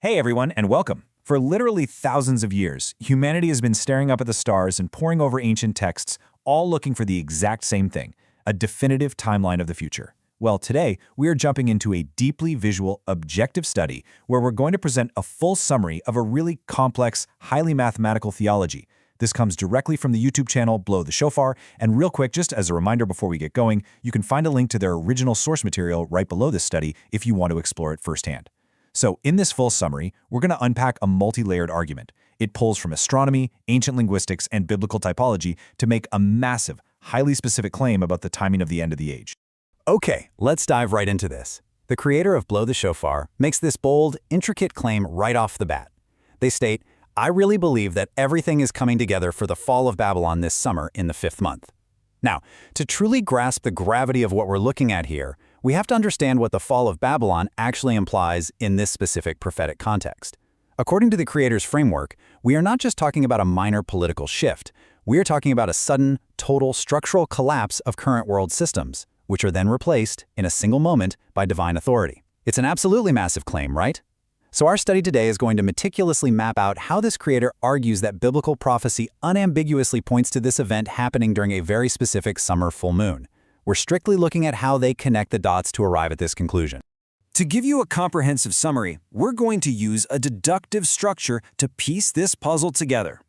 Hey everyone, and welcome. For literally thousands of years, humanity has been staring up at the stars and poring over ancient texts, all looking for the exact same thing, a definitive timeline of the future. Well, today, we are jumping into a deeply visual, objective study where we're going to present a full summary of a really complex, highly mathematical theology. This comes directly from the YouTube channel Blow the Shofar, and real quick, just as a reminder before we get going, you can find a link to their original source material right below this study if you want to explore it firsthand. So in this full summary, we're going to unpack a multi-layered argument. It pulls from astronomy, ancient linguistics, and biblical typology to make a massive, highly specific claim about the timing of the end of the age. Okay, let's dive right into this. The creator of Blow the Shofar makes this bold, intricate claim right off the bat. They state, "I really believe that everything is coming together for the fall of Babylon this summer in the 5th month." Now, to truly grasp the gravity of what we're looking at here, we have to understand what the fall of Babylon actually implies in this specific prophetic context. According to the creator's framework, we are not just talking about a minor political shift. We are talking about a sudden, total structural collapse of current world systems, which are then replaced, in a single moment, by divine authority. It's an absolutely massive claim, right? So our study today is going to meticulously map out how this creator argues that biblical prophecy unambiguously points to this event happening during a very specific summer full moon. We're strictly looking at how they connect the dots to arrive at this conclusion. To give you a comprehensive summary, we're going to use a deductive structure to piece this puzzle together.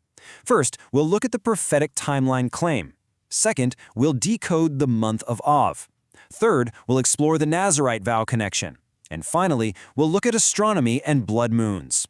First, we'll look at the prophetic timeline claim. Second, we'll decode the month of Av. Third, we'll explore the Nazirite vow connection. And finally, we'll look at astronomy and blood moons.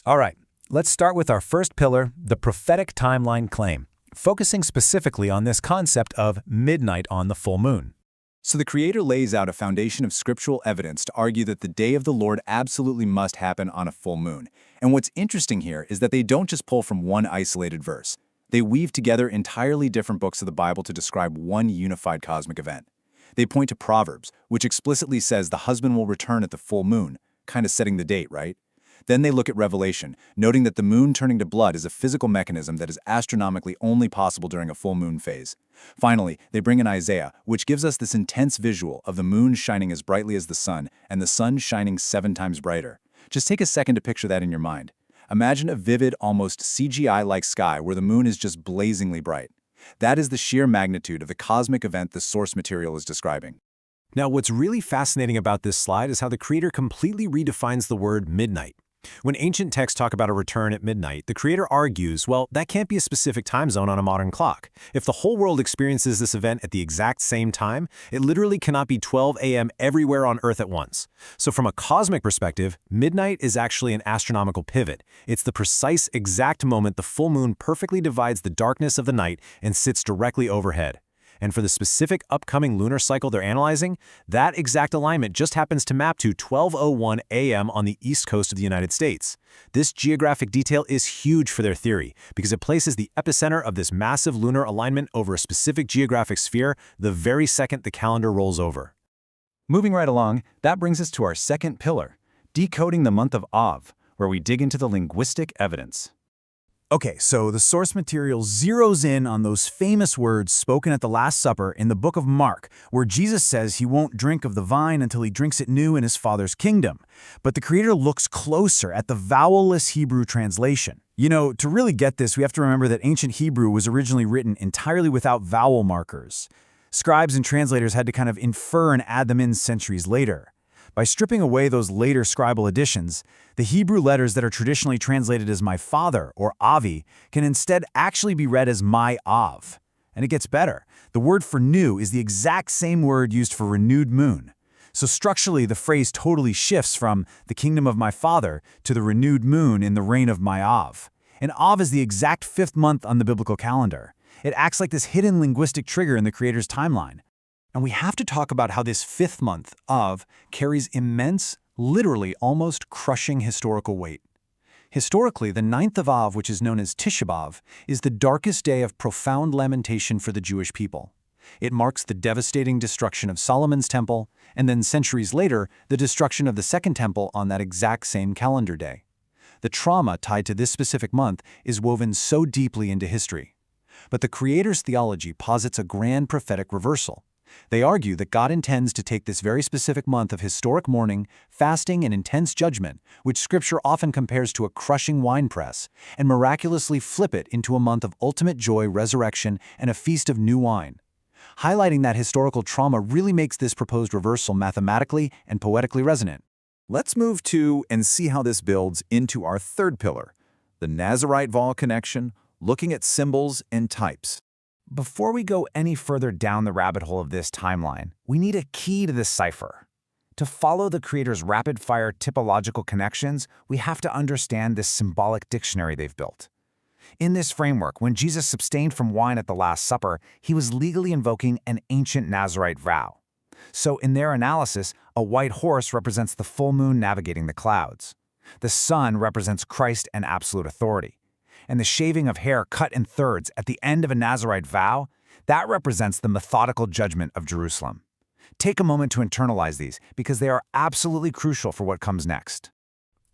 All right, let's start with our first pillar, the prophetic timeline claim, focusing specifically on this concept of midnight on the full moon. So the creator lays out a foundation of scriptural evidence to argue that the day of the Lord absolutely must happen on a full moon. And what's interesting here is that they don't just pull from one isolated verse. They weave together entirely different books of the Bible to describe one unified cosmic event. They point to Proverbs, which explicitly says the husband will return at the full moon, kind of setting the date, right? Then they look at Revelation, noting that the moon turning to blood is a physical mechanism that is astronomically only possible during a full moon phase. Finally, they bring in Isaiah, which gives us this intense visual of the moon shining as brightly as the sun and the sun shining 7 times brighter. Just take a second to picture that in your mind. Imagine a vivid, almost CGI-like sky where the moon is just blazingly bright. That is the sheer magnitude of the cosmic event the source material is describing. Now, what's really fascinating about this slide is how the creator completely redefines the word midnight. When ancient texts talk about a return at midnight, the creator argues, well, that can't be a specific time zone on a modern clock. If the whole world experiences this event at the exact same time, it literally cannot be 12 a.m. everywhere on Earth at once. So from a cosmic perspective, midnight is actually an astronomical pivot. It's the precise exact moment the full moon perfectly divides the darkness of the night and sits directly overhead. And for the specific upcoming lunar cycle they're analyzing, that exact alignment just happens to map to 12:01 a.m. on the east coast of the United States. This geographic detail is huge for their theory because it places the epicenter of this massive lunar alignment over a specific geographic sphere the very second the calendar rolls over. Moving right along, that brings us to our second pillar, decoding the month of Av, where we dig into the linguistic evidence. Okay, so the source material zeroes in on those famous words spoken at the Last Supper in the book of Mark, where Jesus says he won't drink of the vine until he drinks it new in his Father's kingdom. But the creator looks closer at the vowel-less Hebrew translation. You know, to really get this, we have to remember that ancient Hebrew was originally written entirely without vowel markers. Scribes and translators had to kind of infer and add them in centuries later. By stripping away those later scribal additions, the Hebrew letters that are traditionally translated as my father or Avi can instead actually be read as my Av. And it gets better. The word for new is the exact same word used for renewed moon. So structurally, the phrase totally shifts from the kingdom of my father to the renewed moon in the reign of my Av. And Av is the exact 5th month on the biblical calendar. It acts like this hidden linguistic trigger in the creator's timeline. And we have to talk about how this 5th month, Av, carries immense, literally almost crushing historical weight. Historically, the 9th of Av, which is known as Tisha B'Av, is the darkest day of profound lamentation for the Jewish people. It marks the devastating destruction of Solomon's temple, and then centuries later, the destruction of the Second Temple on that exact same calendar day. The trauma tied to this specific month is woven so deeply into history. But the creator's theology posits a grand prophetic reversal. They argue that God intends to take this very specific month of historic mourning, fasting, and intense judgment, which Scripture often compares to a crushing winepress, and miraculously flip it into a month of ultimate joy, resurrection, and a feast of new wine. Highlighting that historical trauma really makes this proposed reversal mathematically and poetically resonant. Let's move to and see how this builds into our third pillar, the Nazarite-Vol connection, looking at symbols and types. Before we go any further down the rabbit hole of this timeline, we need a key to this cipher. To follow the Creator's rapid-fire typological connections, we have to understand this symbolic dictionary they've built. In this framework, when Jesus abstained from wine at the Last Supper, he was legally invoking an ancient Nazarite vow. So in their analysis, a white horse represents the full moon navigating the clouds. The sun represents Christ and absolute authority. And the shaving of hair cut in thirds at the end of a Nazarite vow, that represents the methodical judgment of Jerusalem. Take a moment to internalize these, because they are absolutely crucial for what comes next.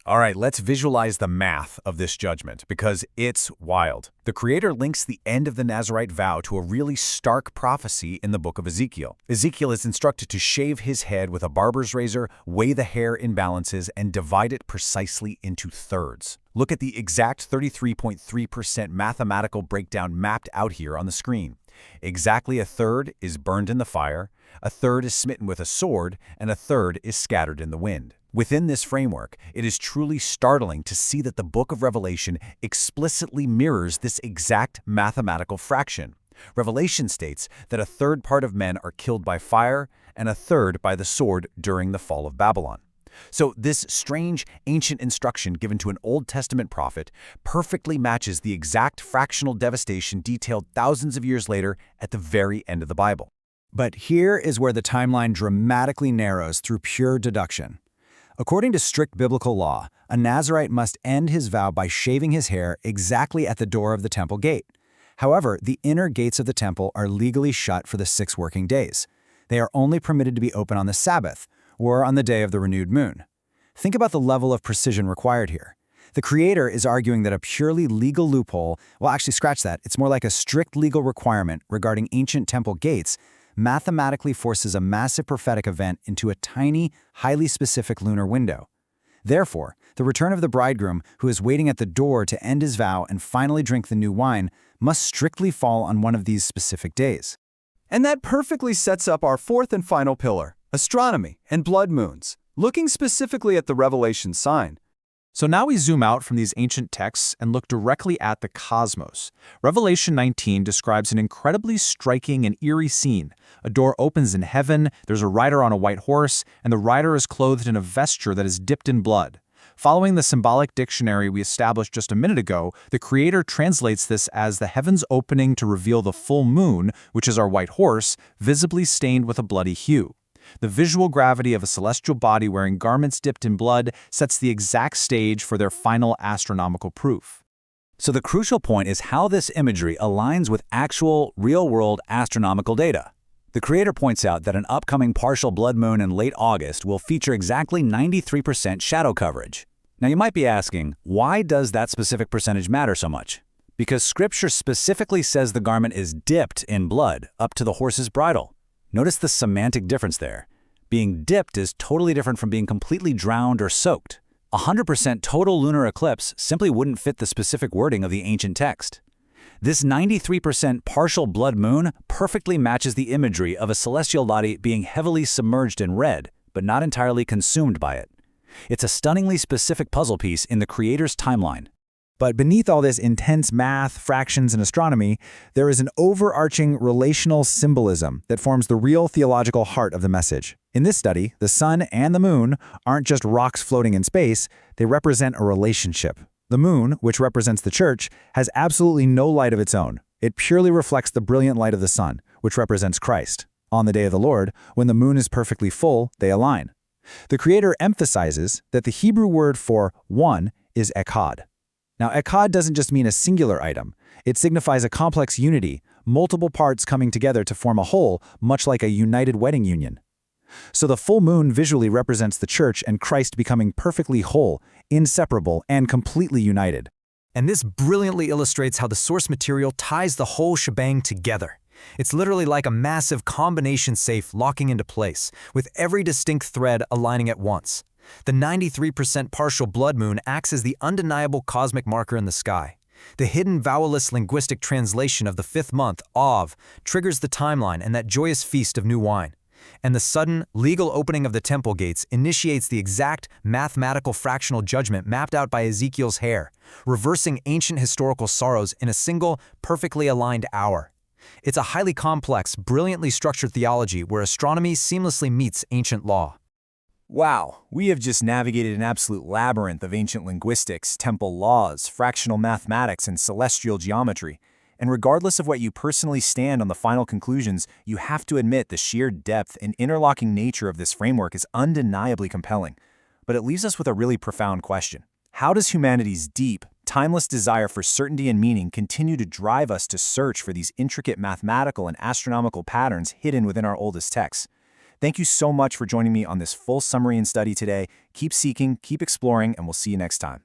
All right, let's visualize the math of this judgment, because it's wild. The Creator links the end of the Nazarite vow to a really stark prophecy in the book of Ezekiel. Ezekiel is instructed to shave his head with a barber's razor, weigh the hair in balances, and divide it precisely into thirds. Look at the exact 33.3% mathematical breakdown mapped out here on the screen. Exactly a third is burned in the fire, a third is smitten with a sword, and a third is scattered in the wind. Within this framework, it is truly startling to see that the book of Revelation explicitly mirrors this exact mathematical fraction. Revelation states that a third part of men are killed by fire and a third by the sword during the fall of Babylon. So this strange ancient instruction given to an Old Testament prophet perfectly matches the exact fractional devastation detailed thousands of years later at the very end of the Bible. But here is where the timeline dramatically narrows through pure deduction. According to strict biblical law, a Nazirite must end his vow by shaving his hair exactly at the door of the temple gate. However, the inner gates of the temple are legally shut for the 6 working days. They are only permitted to be open on the Sabbath, or on the day of the renewed moon. Think about the level of precision required here. The Creator is arguing that a purely legal loophole, well, actually scratch that, it's more like a strict legal requirement regarding ancient temple gates, mathematically forces a massive prophetic event into a tiny, highly specific lunar window. Therefore, the return of the bridegroom, who is waiting at the door to end his vow and finally drink the new wine, must strictly fall on one of these specific days. And that perfectly sets up our fourth and final pillar, astronomy and blood moons, looking specifically at the Revelation sign. So now we zoom out from these ancient texts and look directly at the cosmos. Revelation 19 describes an incredibly striking and eerie scene. A door opens in heaven, there's a rider on a white horse, and the rider is clothed in a vesture that is dipped in blood. Following the symbolic dictionary we established just a minute ago, the Creator translates this as the heavens opening to reveal the full moon, which is our white horse, visibly stained with a bloody hue. The visual gravity of a celestial body wearing garments dipped in blood sets the exact stage for their final astronomical proof. So the crucial point is how this imagery aligns with actual, real-world astronomical data. The Creator points out that an upcoming partial blood moon in late August will feature exactly 93% shadow coverage. Now you might be asking, why does that specific percentage matter so much? Because Scripture specifically says the garment is dipped in blood up to the horse's bridle. Notice the semantic difference there. Being dipped is totally different from being completely drowned or soaked. 100% total lunar eclipse simply wouldn't fit the specific wording of the ancient text. This 93% partial blood moon perfectly matches the imagery of a celestial body being heavily submerged in red, but not entirely consumed by it. It's a stunningly specific puzzle piece in the Creator's timeline. But beneath all this intense math, fractions, and astronomy, there is an overarching relational symbolism that forms the real theological heart of the message. In this study, the sun and the moon aren't just rocks floating in space, they represent a relationship. The moon, which represents the church, has absolutely no light of its own. It purely reflects the brilliant light of the sun, which represents Christ. On the day of the Lord, when the moon is perfectly full, they align. The Creator emphasizes that the Hebrew word for one is Echad. Now, Echad doesn't just mean a singular item. It signifies a complex unity, multiple parts coming together to form a whole, much like a united wedding union. So the full moon visually represents the church and Christ becoming perfectly whole, inseparable, and completely united. And this brilliantly illustrates how the source material ties the whole shebang together. It's literally like a massive combination safe locking into place, with every distinct thread aligning at once. The 93% partial blood moon acts as the undeniable cosmic marker in the sky. The hidden vowelless linguistic translation of the 5th month, Av, triggers the timeline and that joyous feast of new wine. And the sudden, legal opening of the temple gates initiates the exact mathematical fractional judgment mapped out by Ezekiel's hair, reversing ancient historical sorrows in a single, perfectly aligned hour. It's a highly complex, brilliantly structured theology where astronomy seamlessly meets ancient law. Wow, we have just navigated an absolute labyrinth of ancient linguistics, temple laws, fractional mathematics, and celestial geometry. And regardless of what you personally stand on the final conclusions, you have to admit the sheer depth and interlocking nature of this framework is undeniably compelling. But it leaves us with a really profound question. How does humanity's deep, timeless desire for certainty and meaning continue to drive us to search for these intricate mathematical and astronomical patterns hidden within our oldest texts? Thank you so much for joining me on this full summary and study today. Keep seeking, keep exploring, and we'll see you next time.